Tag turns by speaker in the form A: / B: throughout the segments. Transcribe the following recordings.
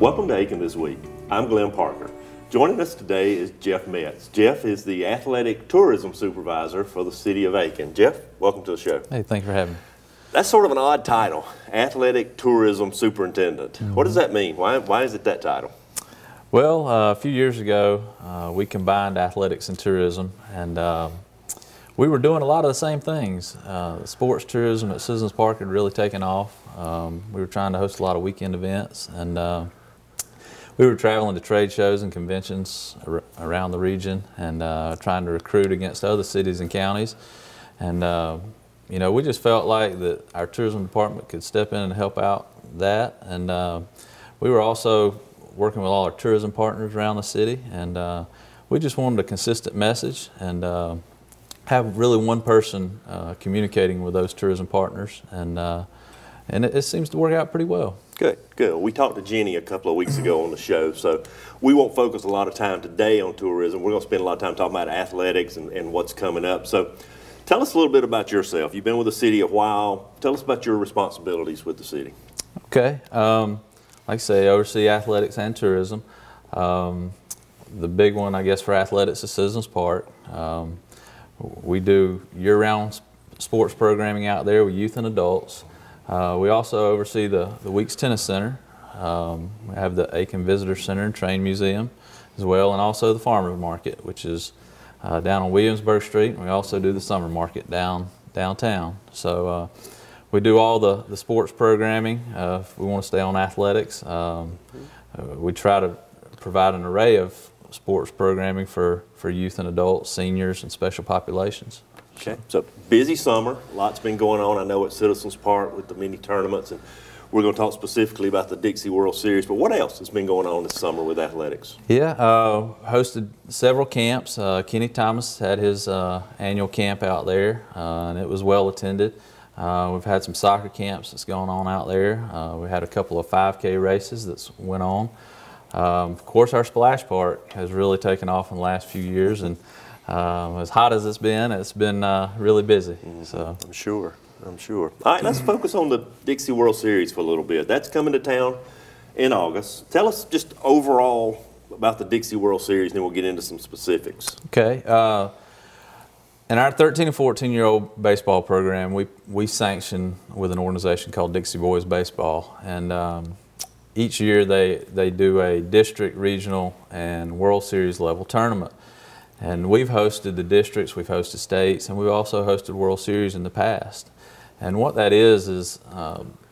A: Welcome to Aiken This Week. I'm Glenn Parker. Joining us today is Jeff Metz. Jeff is the Athletic Tourism Supervisor for the City of Aiken. Jeff, welcome to the show.
B: Hey, thank you for having me.
A: That's sort of an odd title, Athletic Tourism Superintendent. What does that mean? Why is it that title?
B: Well, a few years ago, we combined athletics and tourism, and we were doing a lot of the same things. Sports tourism at Citizens Park had really taken off. We were trying to host a lot of weekend events, and we were traveling to trade shows and conventions around the region and trying to recruit against other cities and counties. And you know, we just felt like that our tourism department could step in and help out that. And we were also working with all our tourism partners around the city, and we just wanted a consistent message and have really one person communicating with those tourism partners, and it seems to work out pretty well.
A: Good, good. We talked to Jenny a couple of weeks ago on the show, so we won't focus a lot of time today on tourism. We're going to spend a lot of time talking about athletics and what's coming up. So tell us a little bit about yourself. You've been with the city a while. Tell us about your responsibilities with the city. Okay.
B: Like I say, I oversee athletics and tourism. The big one, I guess, for athletics is Citizens Park. We do year-round sports programming out there with youth and adults. We also oversee the Weeks Tennis Center. We have the Aiken Visitor Center and Train Museum as well, and also the Farmers Market, which is down on Williamsburg Street. And we also do the Summer Market downtown. So we do all the sports programming. If we want to stay on athletics, we try to provide an array of sports programming for youth and adults, seniors, and special populations.
A: Okay, so busy summer, lots been going on, I know, at Citizens Park with the mini tournaments, and we're going to talk specifically about the Dixie World Series, but what else has been going on this summer with athletics?
B: Yeah, hosted several camps. Kenny Thomas had his annual camp out there, and it was well attended. We've had some soccer camps that's going on out there. We had a couple of 5K races that went on. Of course, our splash park has really taken off in the last few years, and as hot as it's been really busy. So
A: I'm sure. All right, let's focus on the Dixie World Series for a little bit. That's coming to town in August. Tell us just overall about the Dixie World Series, and then we'll get into some specifics.
B: Okay. In our 13 and 14-year-old baseball program, we sanction with an organization called Dixie Boys Baseball, and each year they do a district, regional, and World Series level tournament. And we've hosted the districts, we've hosted states, and we've also hosted World Series in the past. And what that is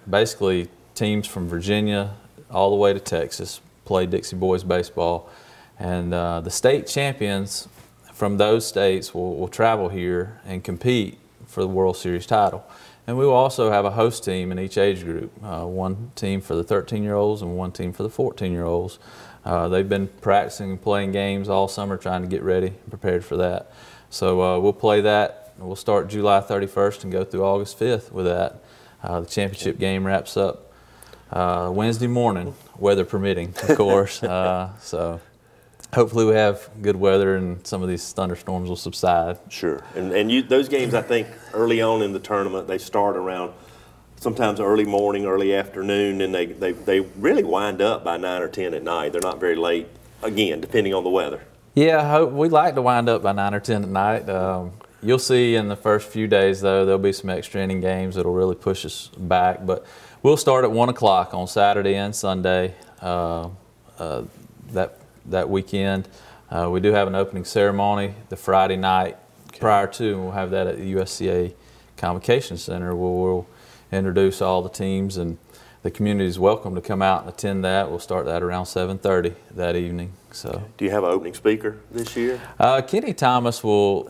B: basically teams from Virginia all the way to Texas play Dixie Boys Baseball. And the state champions from those states will travel here and compete for the World Series title. And we will also have a host team in each age group, one team for the 13-year-olds and one team for the 14-year-olds. They've been practicing and playing games all summer trying to get ready and prepared for that. So we'll play that. We'll start July 31st and go through August 5th with that. The championship game wraps up Wednesday morning, weather permitting, of course. So hopefully we have good weather and some of these thunderstorms will subside.
A: Sure. And those games, I think, early on in the tournament, they start around sometimes early morning, early afternoon, and they really wind up by 9 or 10 at night. They're not very late, again, depending on the weather.
B: Yeah, we like to wind up by 9 or 10 at night. You'll see in the first few days, though, there'll be some extra inning games that'll really push us back. But we'll start at 1 o'clock on Saturday and Sunday that weekend. We do have an opening ceremony the Friday night prior to, and we'll have that at the USCA Convocation Center, where we'll introduce all the teams, and the community is welcome to come out and attend that. We'll start that around 7:30 that evening. So,
A: okay. Do you have an opening speaker this year?
B: Kenny Thomas will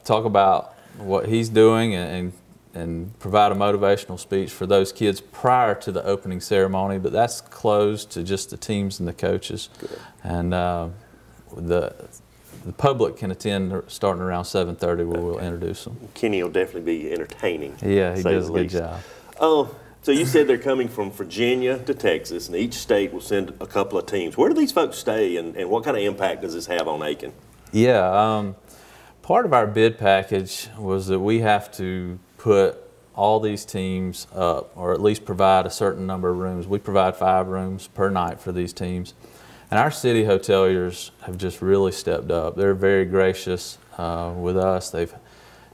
B: talk about what he's doing and provide a motivational speech for those kids prior to the opening ceremony, but that's closed to just the teams and the coaches.
A: Good.
B: And the public can attend starting around 7:30, where we'll introduce them.
A: Kenny will definitely be entertaining.
B: Yeah, he does a good job.
A: So you said they're coming from Virginia to Texas, and each state will send a couple of teams. Where do these folks stay, and what kind of impact does this have on Aiken?
B: Yeah, part of our bid package was that we have to put all these teams up, or at least provide a certain number of rooms. We provide 5 rooms per night for these teams. And our city hoteliers have just really stepped up. They're very gracious with us. They've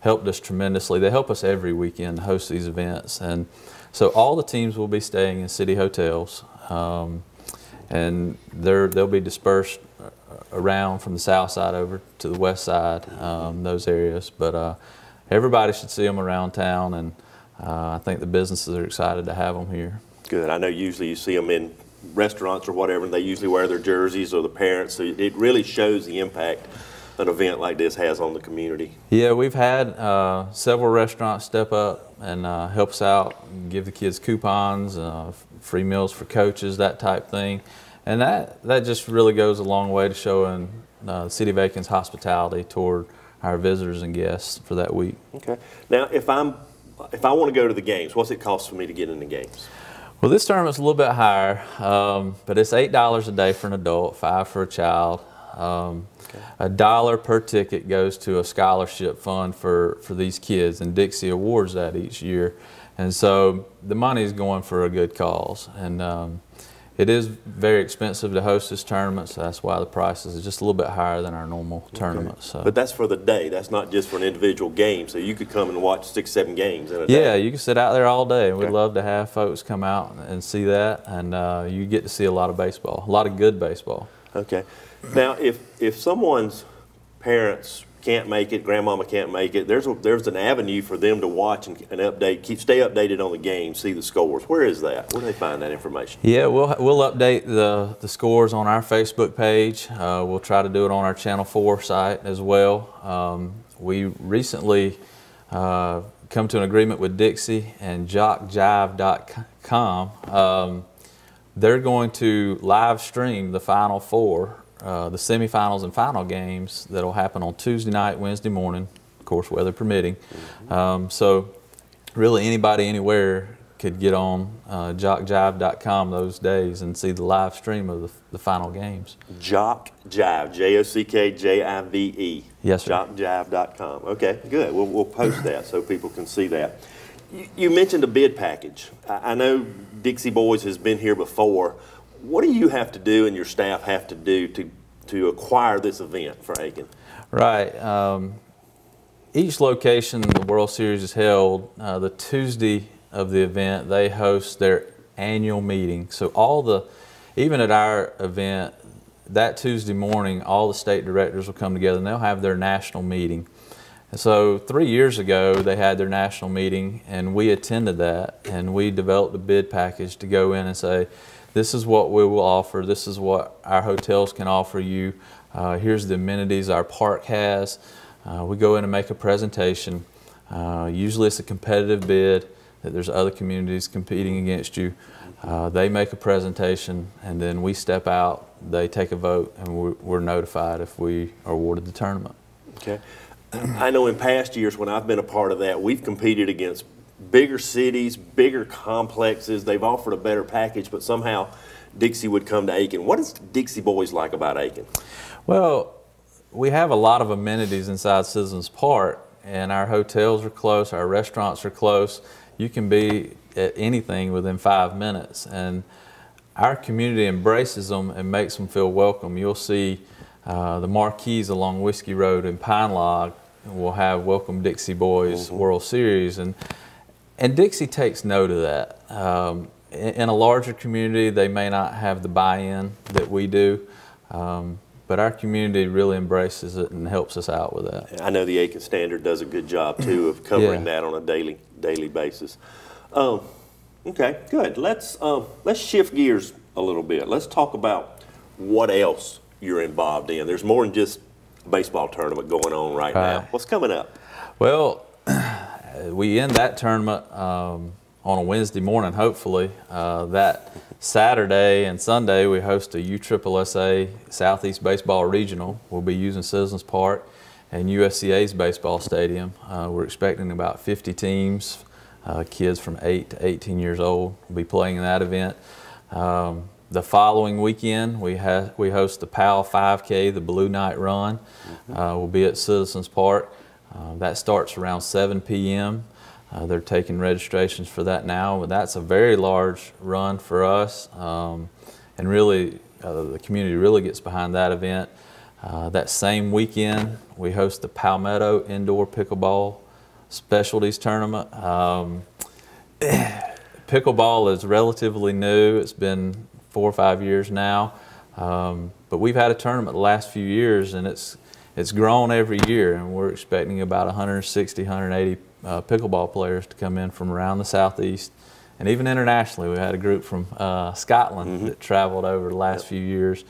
B: helped us tremendously. They help us every weekend to host these events. And so all the teams will be staying in city hotels. And they'll be dispersed around from the south side over to the west side, those areas. But everybody should see them around town, and I think the businesses are excited to have them here.
A: Good. I know usually you see them in restaurants or whatever, and they usually wear their jerseys or the parents. So it really shows the impact an event like this has on the community. Yeah,
B: we've had several restaurants step up and help us out, and give the kids coupons, free meals for coaches, that type thing. And that just really goes a long way to showing the City of Aiken's hospitality toward our visitors and guests for that week.
A: Okay. Now, if I want to go to the games, what's it cost for me to get in the games?
B: Well, this tournament's a little bit higher, but it's $8 a day for an adult, $5 for a child. $1 per ticket goes to a scholarship fund for these kids, and Dixie awards that each year. And so the money is going for a good cause. And it is very expensive to host this tournament, so that's why the prices is just a little bit higher than our normal tournament. So.
A: But that's for the day. That's not just for an individual game. So you could come and watch 6, 7 games in a day.
B: Yeah, you can sit out there all day. We'd love to have folks come out and see that, and you get to see a lot of baseball, a lot of good baseball.
A: Okay. Now, if someone's parents can't make it, grandmama can't make it, there's an avenue for them to watch and stay updated on the game, see the scores. Where is that? Where do they find that information?
B: Yeah, we'll update the scores on our Facebook page. We'll try to do it on our Channel 4 site as well. We recently come to an agreement with Dixie and jockjive.com. They're going to live stream the Final Four, the semifinals and final games that will happen on Tuesday night, Wednesday morning, of course, weather permitting. So really anybody anywhere could get on jockjive.com those days and see the live stream of the final games.
A: Jockjive, J-O-C-K-J-I-V-E.
B: Yes, sir.
A: Jockjive.com. Okay, good. We'll post that so people can see that. You mentioned a bid package. I know Dixie Boys has been here before. What do you have to do and your staff have to do to acquire this event for Aiken?
B: Right. Each location the World Series is held, the Tuesday of the event, they host their annual meeting. So even at our event, that Tuesday morning, all the state directors will come together and they'll have their national meeting. And so 3 years ago, they had their national meeting, and we attended that, and we developed a bid package to go in and say, this is what we will offer, this is what our hotels can offer you, here's the amenities our park has. We go in and make a presentation. Usually it's a competitive bid, that there's other communities competing against you. They make a presentation, and then we step out, they take a vote, and we're notified if we are awarded the tournament.
A: Okay. I know in past years when I've been a part of that, we've competed against bigger cities, bigger complexes. They've offered a better package, but somehow Dixie would come to Aiken. What is Dixie Boys like about Aiken?
B: Well, we have a lot of amenities inside Citizens Park, and our hotels are close, our restaurants are close. You can be at anything within 5 minutes, and our community embraces them and makes them feel welcome. You'll see the marquees along Whiskey Road in Pine Log will have Welcome Dixie Boys World Series, and Dixie takes note of that. In a larger community, they may not have the buy-in that we do, but our community really embraces it and helps us out with that.
A: I know the Aiken Standard does a good job too of covering that on a daily basis. Okay, good. Let's shift gears a little bit. Let's talk about what else you're involved in. There's more than just a baseball tournament going on right now. What's coming up?
B: Well, we end that tournament on a Wednesday morning, hopefully. That Saturday and Sunday, we host a USSSA Southeast Baseball Regional. We'll be using Citizens Park and USCA's baseball stadium. We're expecting about 50 teams, kids from 8 to 18 years old will be playing in that event. The following weekend, we host the PAL 5K, the Blue Night Run. We'll be at Citizens Park. That starts around 7 p.m. They're taking registrations for that now. That's a very large run for us, and really the community really gets behind that event. That same weekend, we host the Palmetto Indoor Pickleball Specialties Tournament. Pickleball is relatively new. It's been 4 or 5 years now, but we've had a tournament the last few years, and it's grown every year, and we're expecting about 160, 180 pickleball players to come in from around the Southeast, and even internationally. We had a group from Scotland that traveled over the last few years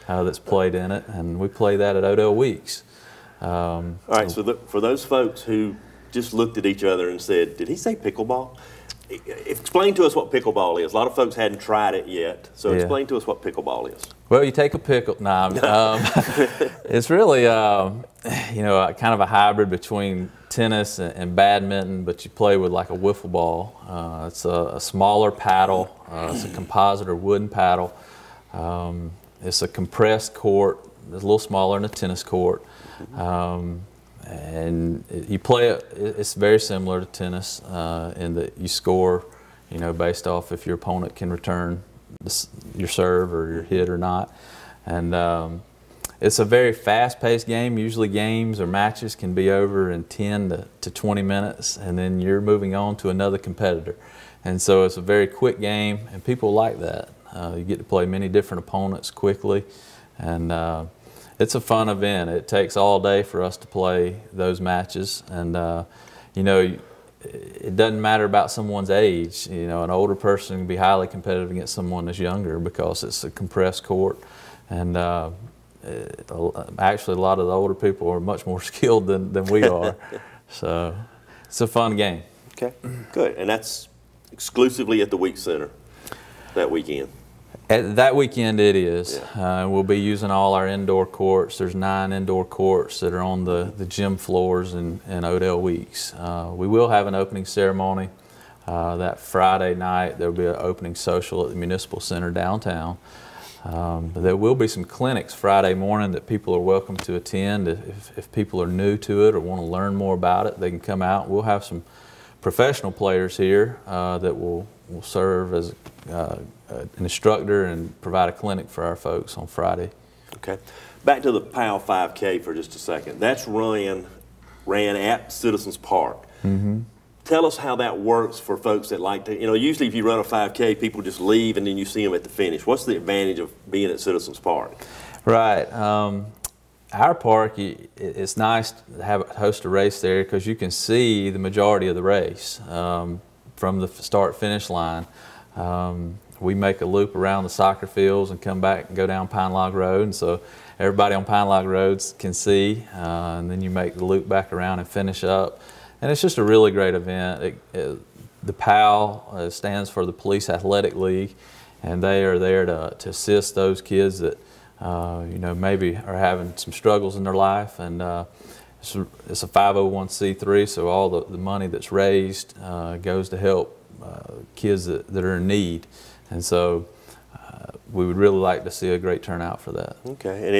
B: that's played in it, and we play that at Odell Weeks.
A: All right, so for those folks who just looked at each other and said, did he say pickleball? Explain to us what pickleball is. A lot of folks hadn't tried it yet, so explain to us what pickleball is.
B: Well, you take a pickle. It's really, you know, kind of a hybrid between tennis and badminton, but you play with like a wiffle ball. It's a smaller paddle. It's a composite or wooden paddle. It's a compressed court. It's a little smaller than a tennis court. And you play it, it's very similar to tennis in that you score, you know, based off if your opponent can return your serve or your hit or not. And it's a very fast-paced game. Usually games or matches can be over in 10 to 20 minutes, and then you're moving on to another competitor. And so it's a very quick game, and people like that. You get to play many different opponents quickly, and it's a fun event. It takes all day for us to play those matches, and you know, it doesn't matter about someone's age. You know, an older person can be highly competitive against someone that's younger because it's a compressed court, and actually a lot of the older people are much more skilled than we are. So it's a fun game.
A: Okay, good. And that's exclusively at the Week Center that weekend?
B: That weekend it is. Yeah. We'll be using all our indoor courts. There's 9 indoor courts that are on the gym floors in Odell Weeks. We will have an opening ceremony that Friday night. There will be an opening social at the Municipal Center downtown. But there will be some clinics Friday morning that people are welcome to attend. If people are new to it or want to learn more about it, they can come out. We'll have some professional players here that will serve as an instructor and provide a clinic for our folks on Friday.
A: Okay. Back to the PAL 5K for just a second. That's ran at Citizens Park. Tell us how that works for folks that like to, you know, usually if you run a 5K, people just leave and then you see them at the finish. What's the advantage of being at Citizens Park?
B: Right. Our park, it's nice to host a race there because you can see the majority of the race from the start-finish line. We make a loop around the soccer fields and come back and go down Pine Log Road, and so everybody on Pine Log Roads can see, and then you make the loop back around and finish up. And it's just a really great event. The PAL stands for the Police Athletic League, and they are there to assist those kids that you know, maybe are having some struggles in their life. And it's a 501c3, so all the money that's raised goes to help kids that are in need. And so we would really like to see a great turnout for that.
A: Okay, and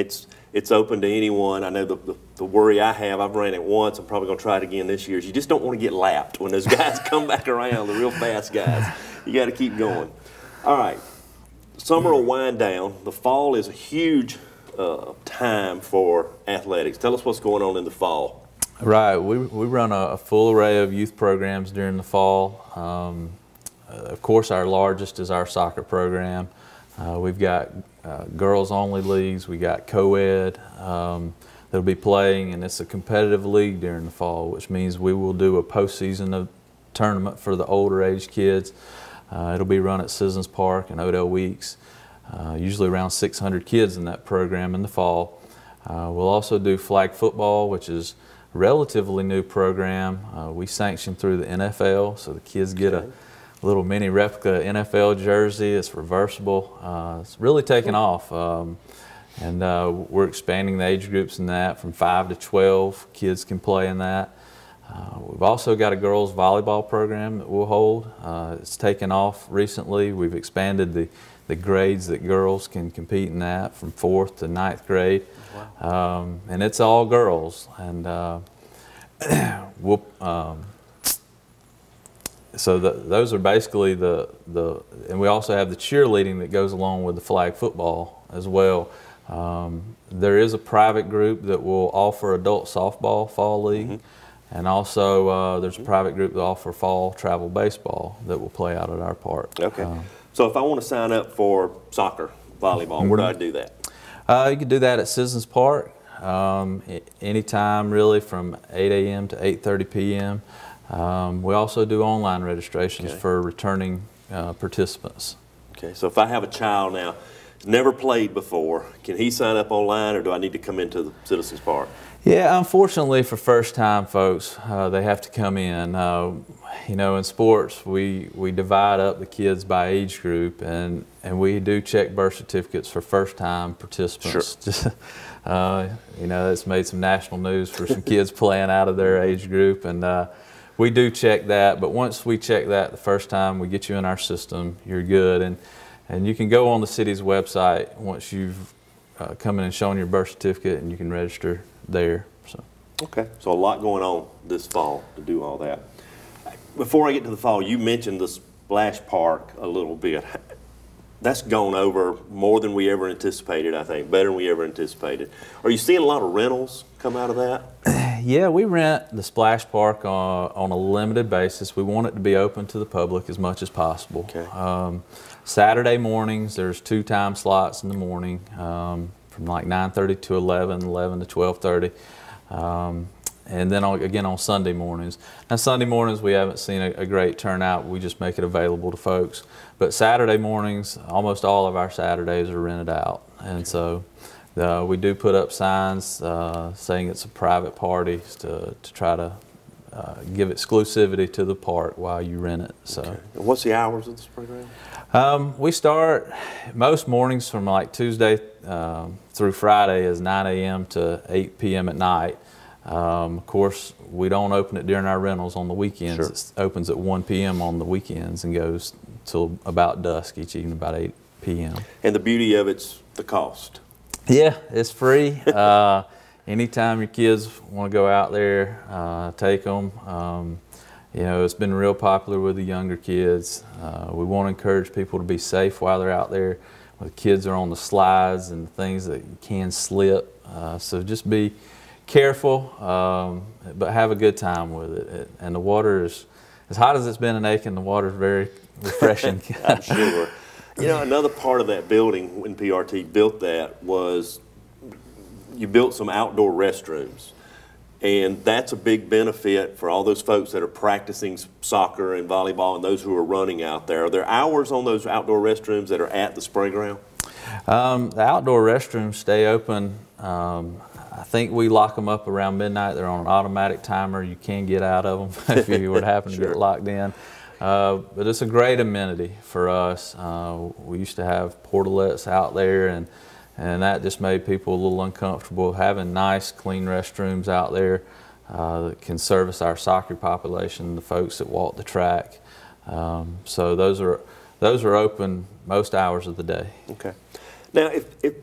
A: it's open to anyone. I know the worry I have, I've ran it once, I'm probably going to try it again this year, is you just don't want to get lapped when those guys come back around, the real fast guys. You got to keep going. All right, summer will wind down. The fall is a huge time for athletics. Tell us what's going on in the fall.
B: Right, we run a full array of youth programs during the fall. Of course, our largest is our soccer program. We've got girls-only leagues. We got co-ed that'll be playing, and it's a competitive league during the fall, which means we will do a postseason tournament for the older age kids. It'll be run at Citizens Park and Odell Weeks. Usually around 600 kids in that program in the fall. We'll also do flag football, which is a relatively new program. We sanction through the NFL, so the kids get a little mini replica NFL jersey. It's reversible. It's really taken off. And we're expanding the age groups in that from 5 to 12. Kids can play in that. We've also got a girls volleyball program that we'll hold. It's taken off recently. We've expanded the grades that girls can compete in that from 4th to 9th grade. Wow. And it's all girls. And so those are basically and we also have the cheerleading that goes along with the flag football as well. There is a private group that will offer adult softball fall league, and also there's a private group that offer fall travel baseball that will play out at our park.
A: Okay. So if I want to sign up for soccer, volleyball, where do I do that?
B: You can do that at Citizens Park anytime really from 8 a.m. to 8:30 p.m. We also do online registrations for returning participants.
A: Okay, so if I have a child now, never played before, can he sign up online, or do I need to come into the Citizens Park?
B: Yeah, unfortunately for first-time folks, they have to come in. You know, in sports, we divide up the kids by age group, and we do check birth certificates for first-time participants.
A: Sure.
B: You know, it's made some national news for some kids playing out of their age group, and we do check that. But once we check that the first time, we get you in our system, you're good. And you can go on the city's website once you've come in and shown your birth certificate, and you can register there. So.
A: Okay, so a lot going on this fall to do all that. Before I get to the fall, you mentioned the splash park a little bit. That's gone over more than we ever anticipated, I think, better than we ever anticipated. Are you seeing a lot of rentals come out of that?
B: Yeah, we rent the splash park on a limited basis. We want it to be open to the public as much as possible.
A: Okay.
B: Saturday mornings, there's 2 time slots in the morning, from like 9:30 to 11, 11 to 12:30. And then again on Sunday mornings. Now Sunday mornings we haven't seen a great turnout. We just make it available to folks. But Saturday mornings, almost all of our Saturdays are rented out. And so we do put up signs saying it's a private party to try to give exclusivity to the park while you rent it. So.
A: Okay. And what's the hours of this program?
B: We start most mornings from like Tuesday through Friday is 9 a.m. to 8 p.m. at night. Of course, we don't open it during our rentals on the weekends.
A: Sure.
B: It opens at 1 p.m. on the weekends and goes till about dusk each evening, about 8 p.m.
A: And the beauty of it's the cost.
B: Yeah, it's free. Anytime your kids want to go out there, take them. You know, it's been real popular with the younger kids. We want to encourage people to be safe while they're out there. The kids are on the slides and things that can slip. So just be careful, but have a good time with it. And the water is, as hot as it's been in Aiken, the water is very refreshing.
A: I'm sure. You know, another part of that building when PRT built that was you built some outdoor restrooms. And that's a big benefit for all those folks that are practicing soccer and volleyball and those who are running out there. Are there hours on those outdoor restrooms that are at the spray ground?
B: The outdoor restrooms stay open. I think we lock them up around midnight. They're on an automatic timer. You can get out of them if you were to happen to get locked in. But it's a great amenity for us. We used to have portalettes out there, and that just made people a little uncomfortable. Having nice, clean restrooms out there that can service our soccer population, the folks that walk the track. So those are open most hours of the day.
A: Okay. Now, if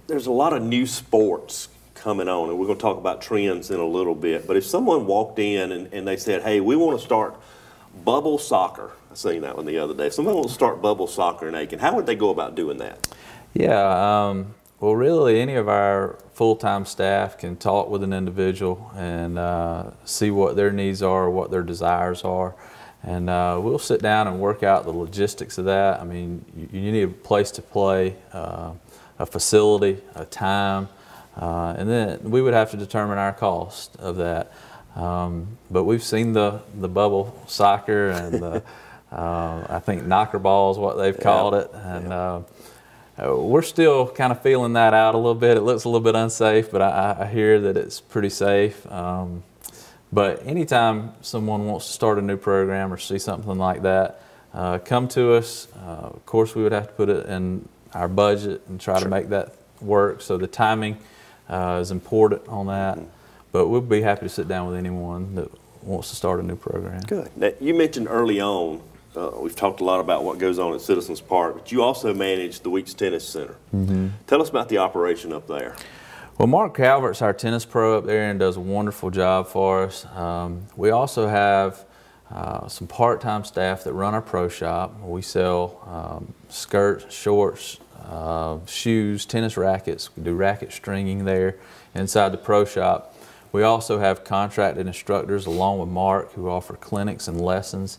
A: there's a lot of new sports coming on, and we're going to talk about trends in a little bit, but if someone walked in and they said, hey, we want to start bubble soccer, I seen that one the other day. If someone wants to start bubble soccer in Aiken, how would they go about doing that?
B: Yeah, well, really, any of our full-time staff can talk with an individual and see what their needs are, what their desires are, and we'll sit down and work out the logistics of that. I mean, you need a place to play, a facility, a time, and then we would have to determine our cost of that. But we've seen the bubble soccer and I think knocker ball is what they've called it, and we're still kind of feeling that out a little bit. It looks a little bit unsafe, but I hear that it's pretty safe. But anytime someone wants to start a new program or see something like that, come to us. Of course, we would have to put it in our budget and try to make that work. So the timing is important on that. But we'll be happy to sit down with anyone that wants to start a new program.
A: Good. Now, you mentioned early on, we've talked a lot about what goes on at Citizens Park, but you also manage the Weeks Tennis Center. Tell us about the operation up there.
B: Well, Mark Calvert's our tennis pro up there and does a wonderful job for us. We also have some part-time staff that run our pro shop. We sell skirts, shorts, shoes, tennis rackets. We do racket stringing there inside the pro shop. We also have contracted instructors along with Mark who offer clinics and lessons.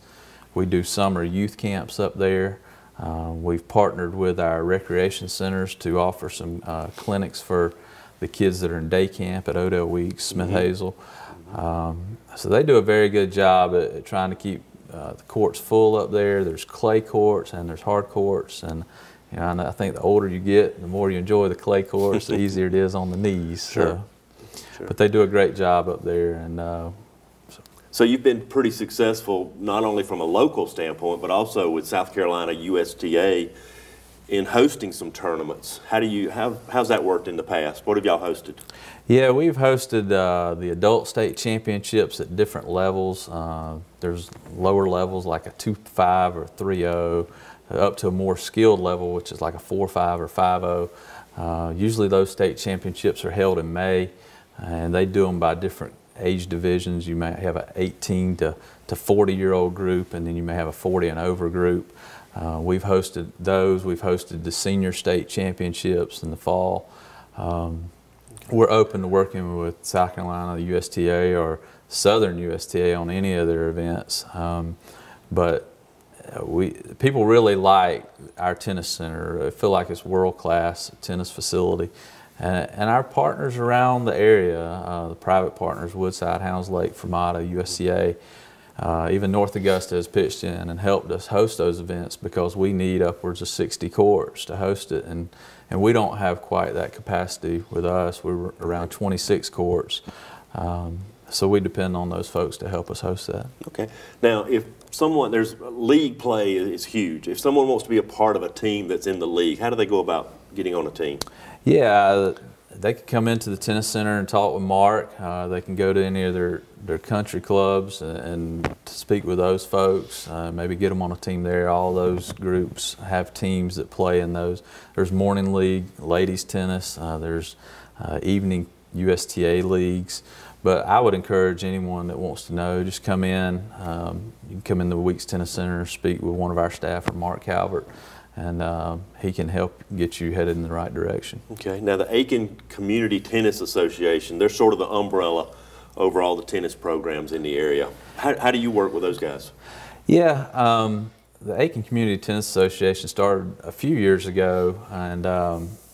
B: We do summer youth camps up there. We've partnered with our recreation centers to offer some clinics for the kids that are in day camp at Odell Weeks, Smith Hazel. So they do a very good job at trying to keep the courts full up there. There's clay courts and there's hard courts, and you know, I think the older you get, the more you enjoy the clay courts, the easier it is on the knees.
A: Sure. Sure.
B: But they do a great job up there. And
A: so you've been pretty successful, not only from a local standpoint, but also with South Carolina USTA in hosting some tournaments. How's that worked in the past? What have y'all hosted?
B: Yeah, we've hosted the adult state championships at different levels. There's lower levels like a 2.5 or 3.0, up to a more skilled level, which is like a 4.5 or 5.0. Usually those state championships are held in May, and they do them by different age divisions. You may have an 18 to 40-year-old group, and then you may have a 40 and over group. We've hosted those. We've hosted the senior state championships in the fall. We're open to working with South Carolina, the USTA, or Southern USTA on any of their events. But people really like our tennis center. I feel like it's world-class tennis facility. And our partners around the area, the private partners, Woodside, Hounds Lake, Fermata, USCA, even North Augusta has pitched in and helped us host those events because we need upwards of 60 courts to host it. And we don't have quite that capacity with us. We're around 26 courts. So we depend on those folks to help us host that. Okay.
A: Now, if there's league play is huge. If someone wants to be a part of a team that's in the league, how do they go about getting on a team?
B: Yeah, they can come into the tennis center and talk with Mark. They can go to any of their country clubs and speak with those folks, maybe get them on a team there. All those groups have teams that play in those. There's morning league, ladies tennis, there's evening USTA leagues. But I would encourage anyone that wants to know, just come in. You can come in the Weeks Tennis Center, speak with one of our staff, or Mark Calvert, and he can help get you headed in the right direction. Okay.
A: Now, the Aiken Community Tennis Association, they're sort of the umbrella over all the tennis programs in the area. How do you work with those guys?
B: Yeah, the Aiken Community Tennis Association started a few years ago, and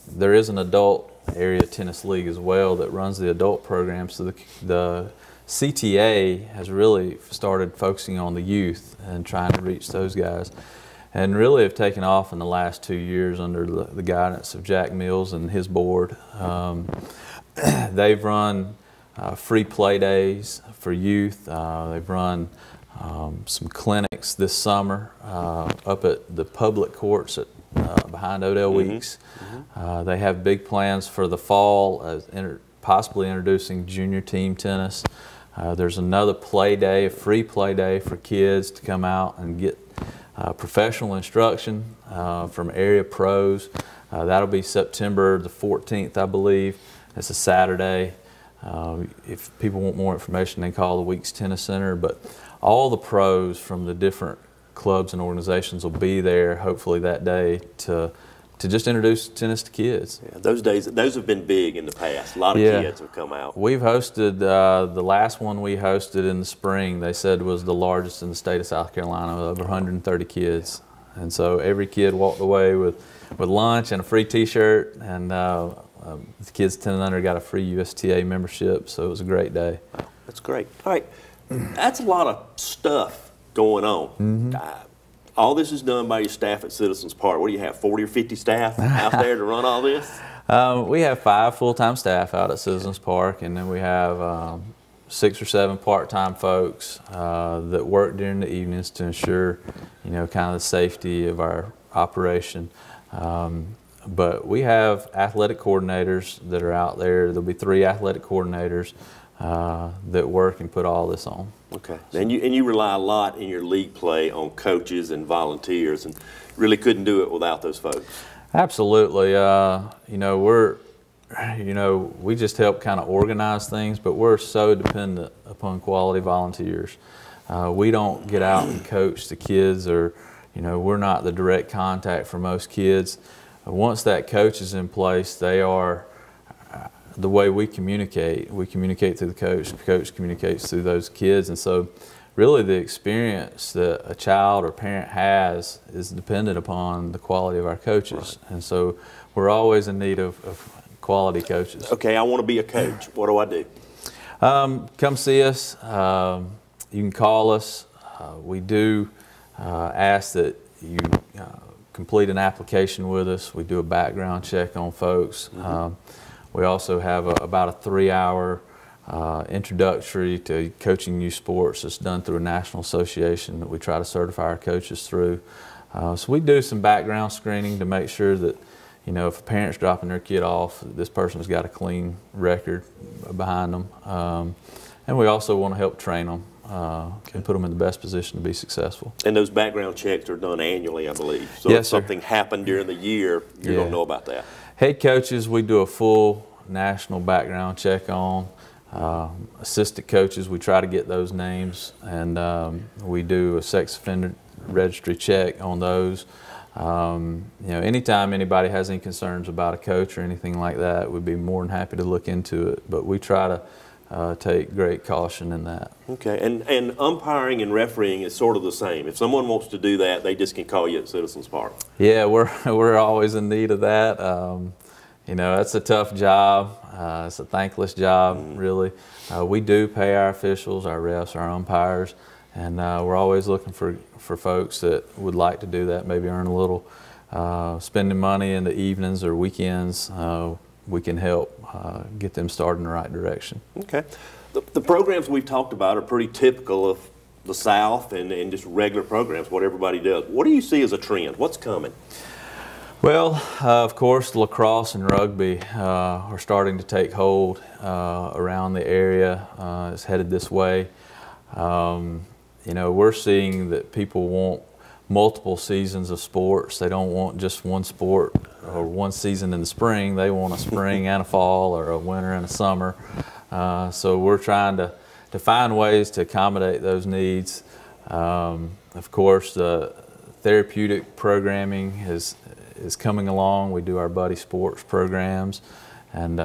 B: there is an adult area tennis league as well that runs the adult program. So the CTA has really started focusing on the youth and trying to reach those guys, and really have taken off in the last 2 years under the guidance of Jack Mills and his board. They've run free play days for youth. They've run some clinics this summer up at the public courts at behind Odell Weeks. They have big plans for the fall, possibly introducing junior team tennis. There's another play day, a free play day for kids to come out and get professional instruction from area pros. That'll be September the 14th, I believe. It's a Saturday. If people want more information, they can call the Weeks Tennis Center. But all the pros from the different clubs and organizations will be there hopefully that day to just introduce tennis to kids.
A: Yeah, those have been big in the past. A lot of kids have come out.
B: We've hosted, the last one we hosted in the spring, they said was the largest in the state of South Carolina, with over 130 kids. And so every kid walked away with lunch and a free t-shirt, and the kids 10 and under got a free USTA membership, so it was a great day.
A: Wow, that's great. All right, that's a lot of stuff going on. All this is done by your staff at Citizens Park. What do you have, 40 or 50 staff out there to run all this?
B: We have 5 full-time staff out at Citizens Park, and then we have 6 or 7 part-time folks that work during the evenings to ensure, you know, kind of the safety of our operation. But we have athletic coordinators that are out there. There'll be 3 athletic coordinators that work and put all this on.
A: Okay. And you rely a lot in your league play on coaches and volunteers, and really couldn't do it without those folks.
B: Absolutely. You know, we just help kind of organize things, but we're so dependent upon quality volunteers. We don't get out and coach the kids, or we're not the direct contact for most kids. Once that coach is in place, they are the way we communicate. We communicate through the coach communicates through those kids, and so really the experience that a child or parent has is dependent upon the quality of our coaches. Right. And so we're always in need of quality coaches.
A: Okay, I want to be a coach. What do I do?
B: Come see us. You can call us. We do ask that you complete an application with us. We do a background check on folks. Mm-hmm. We also have about a 3-hour introductory to coaching youth sports that's done through a national association that we try to certify our coaches through. So we do some background screening to make sure that, if a parent's dropping their kid off, this person's got a clean record behind them. And we also want to help train them and put them in the best position to be successful.
A: And those background checks are done annually, I believe. So
B: yes,
A: if something happened during the year, you're going to know about that.
B: Head coaches, we do a full national background check on. Assistant coaches, we try to get those names, and we do a sex offender registry check on those. Anytime anybody has any concerns about a coach or anything like that, we'd be more than happy to look into it, but we try to take great caution in that.
A: Okay, and umpiring and refereeing is sort of the same. If someone wants to do that, they just can call you at Citizens Park.
B: Yeah, we're always in need of that. That's a tough job. It's a thankless job, really. We do pay our officials, our refs, our umpires, and we're always looking for folks that would like to do that, maybe earn a little, spending money in the evenings or weekends. We can help get them started in the right direction.
A: Okay. The programs we've talked about are pretty typical of the South and just regular programs, what everybody does. What do you see as a trend? What's coming?
B: Well, of course, lacrosse and rugby are starting to take hold around the area. It's headed this way. We're seeing that people want multiple seasons of sports. They don't want just one sport or one season in the spring. They want a spring and a fall, or a winter and a summer. So we're trying to find ways to accommodate those needs. Of course, the therapeutic programming is coming along. We do our buddy sports programs, and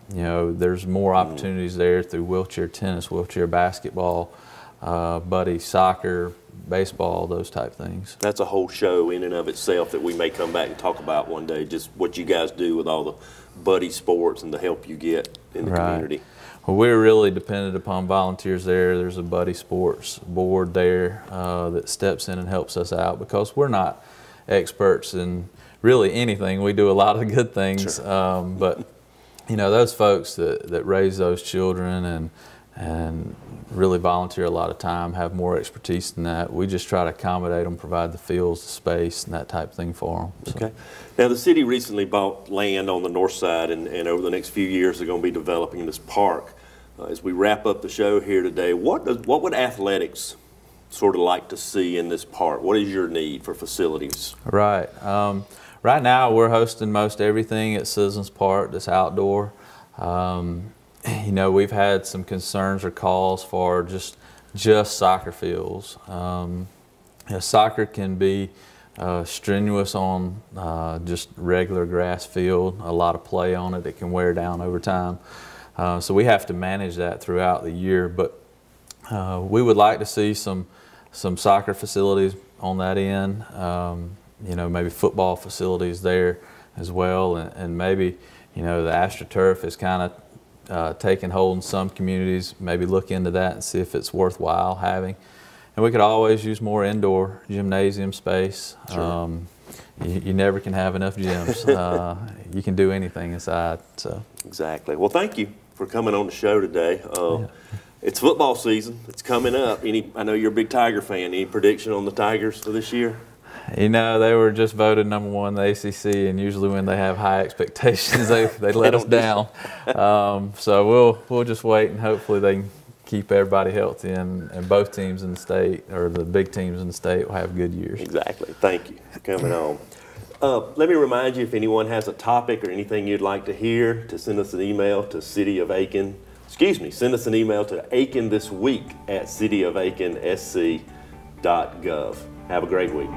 B: there's more opportunities there through wheelchair tennis, wheelchair basketball, buddy soccer, baseball, those type things.
A: That's a whole show in and of itself that we may come back and talk about one day, just what you guys do with all the buddy sports and the help you get in the community.
B: Well, we're really dependent upon volunteers there. There's a buddy sports board there that steps in and helps us out, because we're not experts in really anything. We do a lot of good things, sure. But those folks that raise those children and really volunteer a lot of time have more expertise than that. We just try to accommodate them, provide the fields, the space, and that type of thing for them. So.
A: Okay. Now, the city recently bought land on the north side, and over the next few years they're going to be developing this park. As we wrap up the show here today, what would athletics sort of like to see in this park? What is your need for facilities?
B: Right. Right now we're hosting most everything at Citizens Park that's outdoor. We've had some concerns or calls for just soccer fields. Soccer can be strenuous on just regular grass field, a lot of play on it. It can wear down over time. So we have to manage that throughout the year. But we would like to see some soccer facilities on that end. Maybe football facilities there as well, and maybe the AstroTurf is kind of taking hold in some communities. Maybe look into that and see if it's worthwhile having. And we could always use more indoor gymnasium space. Sure. You never can have enough gyms. You can do anything inside. So.
A: Exactly. Well, thank you for coming on the show today. Yeah. It's football season. It's coming up. I know you're a big Tiger fan. Any prediction on the Tigers for this year?
B: They were just voted #1 in the ACC, and usually when they have high expectations, they let us down. So we'll just wait, and hopefully they can keep everybody healthy, and both teams in the state, or the big teams in the state, will have good years.
A: Exactly. Thank you for coming on. Let me remind you, if anyone has a topic or anything you'd like to hear, to send us an email to City of Aiken send us an email to aikenthisweek@cityofaikenSC.gov. Have a great week.